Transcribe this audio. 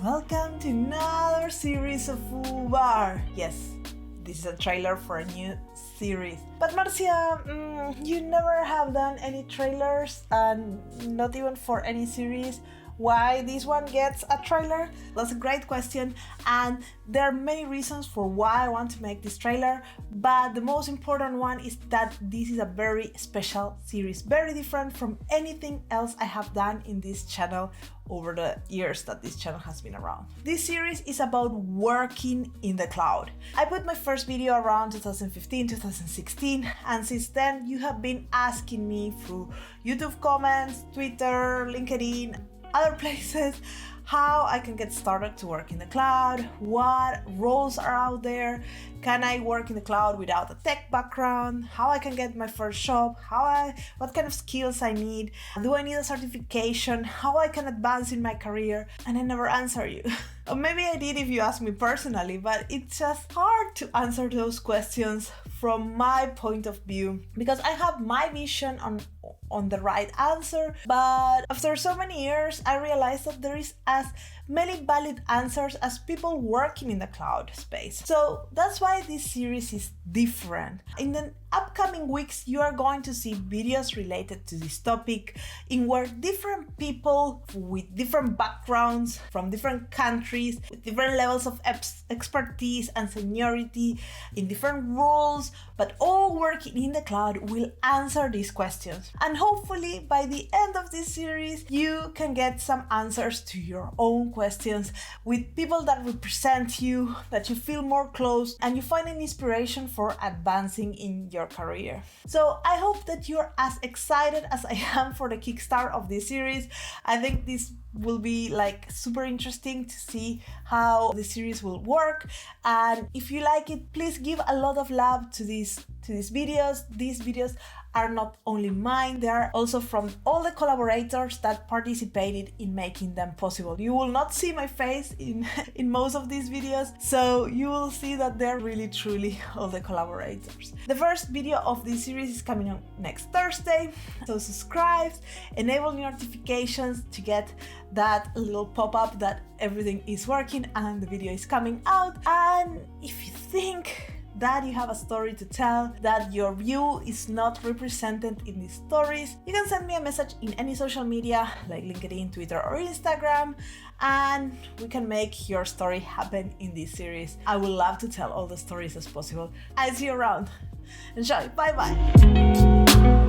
welcome to another series of FooBar. Yes, this is a trailer for a new series. But Marcia, you never have done any trailers and not even for any series. Why this one gets a trailer? That's a great question, and there are many reasons for why I want to make this trailer, but the most important one is that this is a very special series, very different from anything else I have done in this channel over the years that this channel has been around. This series is about working in the cloud. I put my first video around 2015, 2016, and since then you have been asking me through YouTube comments, Twitter, LinkedIn, other places, how I can get started to work in the cloud, what roles are out there, can I work in the cloud without a tech background, how I can get my first job, what kind of skills I need, do I need a certification, how I can advance in my career, and I never answer you. Or maybe I did if you ask me personally, but it's just hard to answer those questions from my point of view because I have my vision on the right answer, but after so many years I realized that there is as many valid answers as people working in the cloud space. So that's why this series is different. In the upcoming weeks you are going to see videos related to this topic in where different people with different backgrounds from different countries with different levels of expertise and seniority in different roles but all working in the cloud will answer these questions, and hopefully by the end of this series you can get some answers to your own questions with people that represent you, that you feel more close, and you find an inspiration for advancing in your career. So I hope that you're as excited as I am for the kickstart of this series. I think this will be like super interesting to see how the series will work, and if you like it, please give a lot of love to these videos. These videos are not only mine, they are also from all the collaborators that participated in making them possible. You will not see my face in most of these videos, so you will see that they're really truly all the collaborators. The first video of this series is coming on next Thursday, so subscribe, enable notifications to get that little pop-up that everything is working and the video is coming out. And if you think that you have a story to tell, that your view is not represented in these stories, you can send me a message in any social media like LinkedIn, Twitter or Instagram, and we can make your story happen in this series. I would love to tell all the stories as possible. I'll see you around. Enjoy, bye bye.